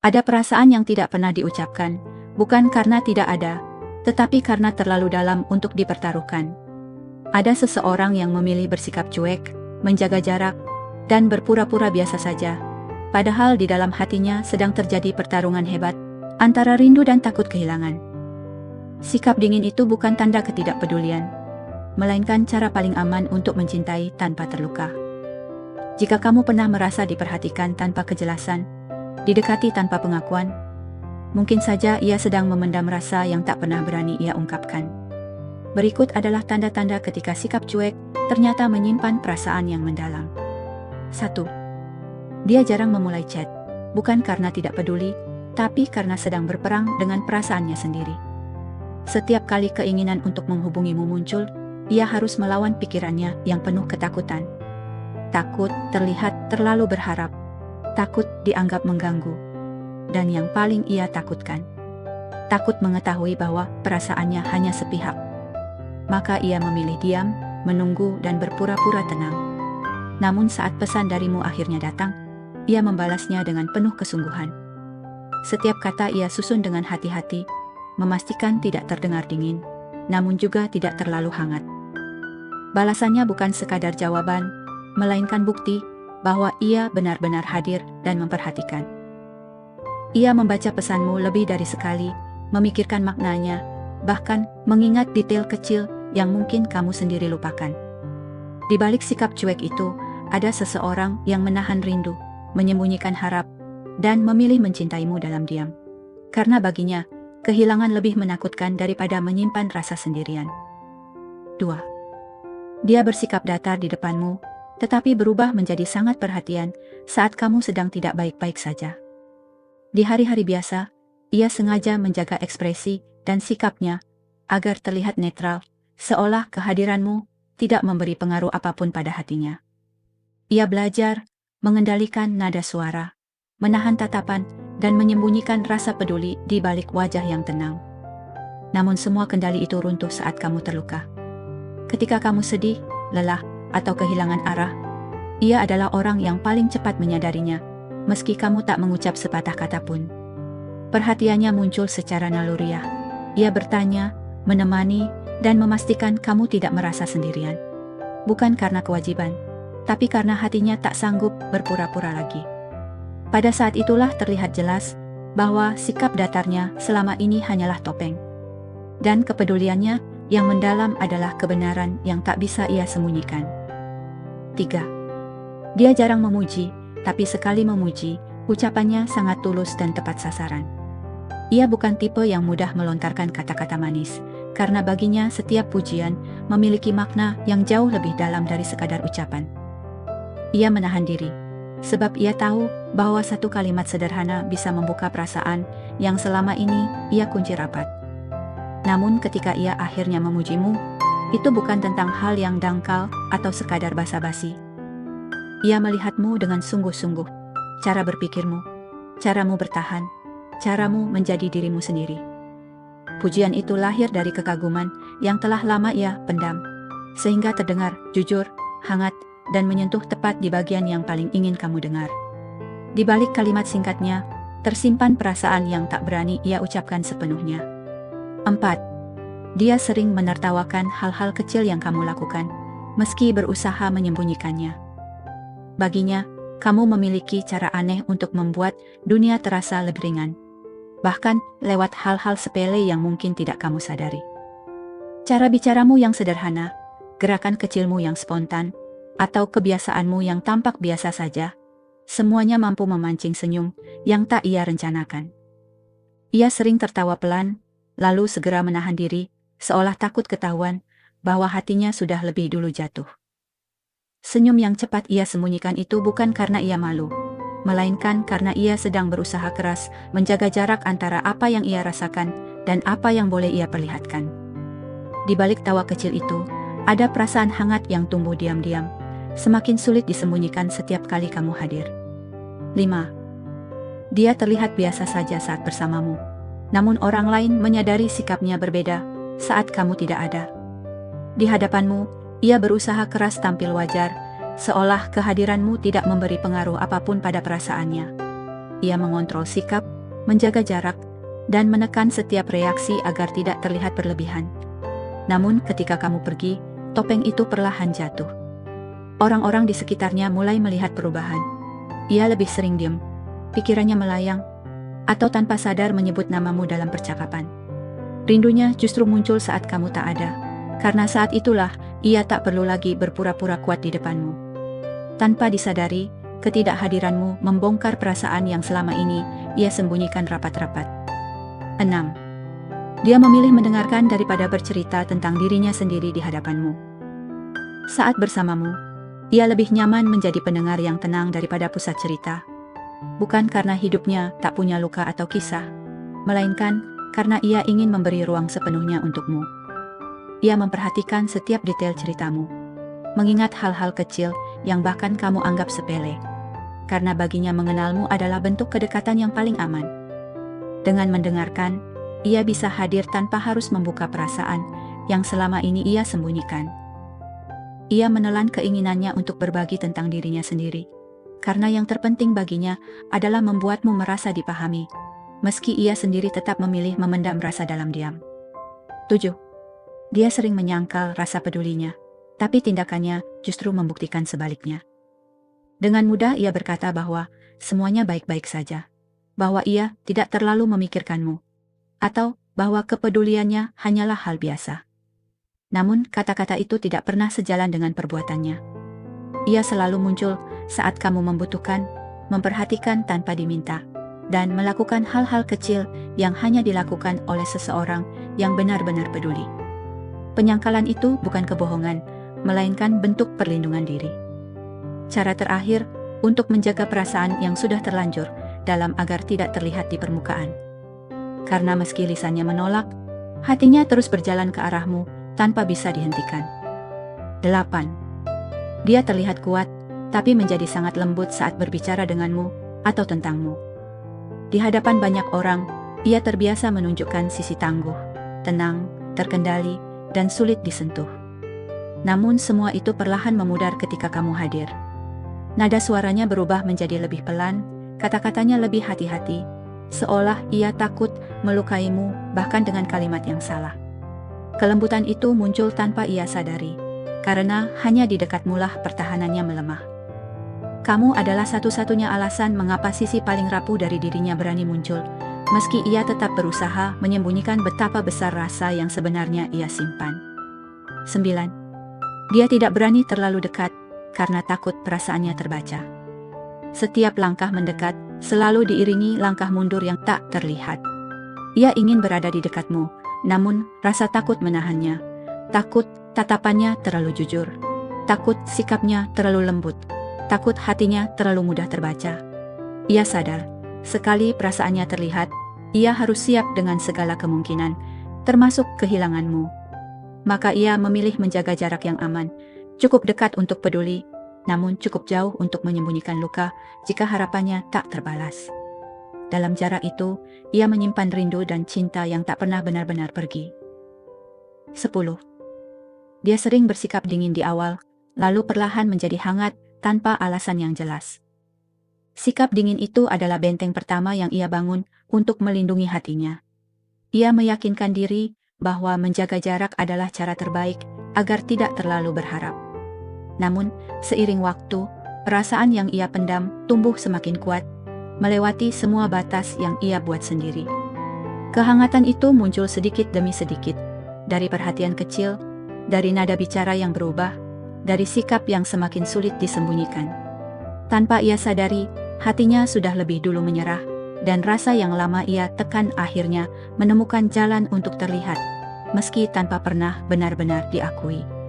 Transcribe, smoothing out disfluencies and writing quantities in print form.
Ada perasaan yang tidak pernah diucapkan, bukan karena tidak ada, tetapi karena terlalu dalam untuk dipertaruhkan. Ada seseorang yang memilih bersikap cuek, menjaga jarak, dan berpura-pura biasa saja, padahal di dalam hatinya sedang terjadi pertarungan hebat antara rindu dan takut kehilangan. Sikap dingin itu bukan tanda ketidakpedulian, melainkan cara paling aman untuk mencintai tanpa terluka. Jika kamu pernah merasa diperhatikan tanpa kejelasan, didekati tanpa pengakuan, mungkin saja ia sedang memendam rasa yang tak pernah berani ia ungkapkan. Berikut adalah tanda-tanda ketika sikap cuek ternyata menyimpan perasaan yang mendalam. 1. Dia jarang memulai chat, bukan karena tidak peduli, tapi karena sedang berperang dengan perasaannya sendiri. Setiap kali keinginan untuk menghubungimu muncul, ia harus melawan pikirannya yang penuh ketakutan. Takut terlihat terlalu berharap, takut dianggap mengganggu, dan yang paling ia takutkan, takut mengetahui bahwa perasaannya hanya sepihak. Maka ia memilih diam, menunggu dan berpura-pura tenang. Namun saat pesan darimu akhirnya datang, ia membalasnya dengan penuh kesungguhan. Setiap kata ia susun dengan hati-hati, memastikan tidak terdengar dingin, namun juga tidak terlalu hangat. Balasannya bukan sekadar jawaban, melainkan bukti bahwa ia benar-benar hadir dan memperhatikan. Ia membaca pesanmu lebih dari sekali, memikirkan maknanya, bahkan mengingat detail kecil yang mungkin kamu sendiri lupakan. Di balik sikap cuek itu, ada seseorang yang menahan rindu, menyembunyikan harap, dan memilih mencintaimu dalam diam. Karena baginya, kehilangan lebih menakutkan daripada menyimpan rasa sendirian. 2. Dia bersikap datar di depanmu, tetapi berubah menjadi sangat perhatian saat kamu sedang tidak baik-baik saja. Di hari-hari biasa, ia sengaja menjaga ekspresi dan sikapnya agar terlihat netral, seolah kehadiranmu tidak memberi pengaruh apapun pada hatinya. Ia belajar mengendalikan nada suara, menahan tatapan, dan menyembunyikan rasa peduli di balik wajah yang tenang. Namun semua kendali itu runtuh saat kamu terluka. Ketika kamu sedih, lelah, atau kehilangan arah, ia adalah orang yang paling cepat menyadarinya, meski kamu tak mengucap sepatah kata pun. Perhatiannya muncul secara naluriah. Ia bertanya, menemani, dan memastikan kamu tidak merasa sendirian. Bukan karena kewajiban, tapi karena hatinya tak sanggup berpura-pura lagi. Pada saat itulah terlihat jelas bahwa sikap datarnya selama ini hanyalah topeng. Dan kepeduliannya yang mendalam adalah kebenaran yang tak bisa ia sembunyikan. 3. Dia jarang memuji, tapi sekali memuji, ucapannya sangat tulus dan tepat sasaran. Ia bukan tipe yang mudah melontarkan kata-kata manis, karena baginya setiap pujian memiliki makna yang jauh lebih dalam dari sekadar ucapan. Ia menahan diri, sebab ia tahu bahwa satu kalimat sederhana bisa membuka perasaan yang selama ini ia kunci rapat. Namun ketika ia akhirnya memujimu, itu bukan tentang hal yang dangkal atau sekadar basa-basi. Ia melihatmu dengan sungguh-sungguh, cara berpikirmu, caramu bertahan, caramu menjadi dirimu sendiri. Pujian itu lahir dari kekaguman yang telah lama ia pendam, sehingga terdengar jujur, hangat, dan menyentuh tepat di bagian yang paling ingin kamu dengar. Di balik kalimat singkatnya, tersimpan perasaan yang tak berani ia ucapkan sepenuhnya. 4. Dia sering menertawakan hal-hal kecil yang kamu lakukan, meski berusaha menyembunyikannya. Baginya, kamu memiliki cara aneh untuk membuat dunia terasa lebih ringan, bahkan lewat hal-hal sepele yang mungkin tidak kamu sadari. Cara bicaramu yang sederhana, gerakan kecilmu yang spontan, atau kebiasaanmu yang tampak biasa saja, semuanya mampu memancing senyum yang tak ia rencanakan. Ia sering tertawa pelan, lalu segera menahan diri, seolah takut ketahuan bahwa hatinya sudah lebih dulu jatuh. Senyum yang cepat ia sembunyikan itu bukan karena ia malu, melainkan karena ia sedang berusaha keras menjaga jarak antara apa yang ia rasakan dan apa yang boleh ia perlihatkan. Di balik tawa kecil itu, ada perasaan hangat yang tumbuh diam-diam, semakin sulit disembunyikan setiap kali kamu hadir. 5. Dia terlihat biasa saja saat bersamamu, namun orang lain menyadari sikapnya berbeda saat kamu tidak ada. Di hadapanmu, ia berusaha keras tampil wajar, seolah kehadiranmu tidak memberi pengaruh apapun pada perasaannya. Ia mengontrol sikap, menjaga jarak, dan menekan setiap reaksi agar tidak terlihat berlebihan. Namun ketika kamu pergi, topeng itu perlahan jatuh. Orang-orang di sekitarnya mulai melihat perubahan. Ia lebih sering diam, pikirannya melayang, atau tanpa sadar menyebut namamu dalam percakapan. Rindunya justru muncul saat kamu tak ada, karena saat itulah ia tak perlu lagi berpura-pura kuat di depanmu. Tanpa disadari, ketidakhadiranmu membongkar perasaan yang selama ini ia sembunyikan rapat-rapat. 6. Dia memilih mendengarkan daripada bercerita tentang dirinya sendiri di hadapanmu. Saat bersamamu, ia lebih nyaman menjadi pendengar yang tenang daripada pusat cerita. Bukan karena hidupnya tak punya luka atau kisah, melainkan karena ia ingin memberi ruang sepenuhnya untukmu. Ia memperhatikan setiap detail ceritamu, mengingat hal-hal kecil yang bahkan kamu anggap sepele, karena baginya mengenalmu adalah bentuk kedekatan yang paling aman. Dengan mendengarkan, ia bisa hadir tanpa harus membuka perasaan yang selama ini ia sembunyikan. Ia menelan keinginannya untuk berbagi tentang dirinya sendiri, karena yang terpenting baginya adalah membuatmu merasa dipahami, meski ia sendiri tetap memilih memendam rasa dalam diam. 7. Dia sering menyangkal rasa pedulinya, tapi tindakannya justru membuktikan sebaliknya. Dengan mudah ia berkata bahwa semuanya baik-baik saja, bahwa ia tidak terlalu memikirkanmu, atau bahwa kepeduliannya hanyalah hal biasa. Namun kata-kata itu tidak pernah sejalan dengan perbuatannya. Ia selalu muncul saat kamu membutuhkan, memperhatikan tanpa diminta, dan melakukan hal-hal kecil yang hanya dilakukan oleh seseorang yang benar-benar peduli. Penyangkalan itu bukan kebohongan, melainkan bentuk perlindungan diri. Cara terakhir untuk menjaga perasaan yang sudah terlanjur dalam agar tidak terlihat di permukaan. Karena meski lisannya menolak, hatinya terus berjalan ke arahmu tanpa bisa dihentikan. 8. Dia terlihat kuat, tapi menjadi sangat lembut saat berbicara denganmu atau tentangmu. Di hadapan banyak orang, ia terbiasa menunjukkan sisi tangguh, tenang, terkendali, dan sulit disentuh. Namun semua itu perlahan memudar ketika kamu hadir. Nada suaranya berubah menjadi lebih pelan, kata-katanya lebih hati-hati, seolah ia takut melukaimu bahkan dengan kalimat yang salah. Kelembutan itu muncul tanpa ia sadari, karena hanya di dekatmulah pertahanannya melemah. Kamu adalah satu-satunya alasan mengapa sisi paling rapuh dari dirinya berani muncul, meski ia tetap berusaha menyembunyikan betapa besar rasa yang sebenarnya ia simpan. 9. Dia tidak berani terlalu dekat, karena takut perasaannya terbaca. Setiap langkah mendekat selalu diiringi langkah mundur yang tak terlihat. Ia ingin berada di dekatmu, namun rasa takut menahannya. Takut tatapannya terlalu jujur, takut sikapnya terlalu lembut, takut hatinya terlalu mudah terbaca. Ia sadar, sekali perasaannya terlihat, ia harus siap dengan segala kemungkinan, termasuk kehilanganmu. Maka ia memilih menjaga jarak yang aman, cukup dekat untuk peduli, namun cukup jauh untuk menyembunyikan luka jika harapannya tak terbalas. Dalam jarak itu, ia menyimpan rindu dan cinta yang tak pernah benar-benar pergi. 10. Dia sering bersikap dingin di awal, lalu perlahan menjadi hangat tanpa alasan yang jelas. Sikap dingin itu adalah benteng pertama yang ia bangun untuk melindungi hatinya. Ia meyakinkan diri bahwa menjaga jarak adalah cara terbaik agar tidak terlalu berharap. Namun, seiring waktu, perasaan yang ia pendam tumbuh semakin kuat, melewati semua batas yang ia buat sendiri. Kehangatan itu muncul sedikit demi sedikit, dari perhatian kecil, dari nada bicara yang berubah, dari sikap yang semakin sulit disembunyikan. Tanpa ia sadari, hatinya sudah lebih dulu menyerah, dan rasa yang lama ia tekan akhirnya menemukan jalan untuk terlihat, meski tanpa pernah benar-benar diakui.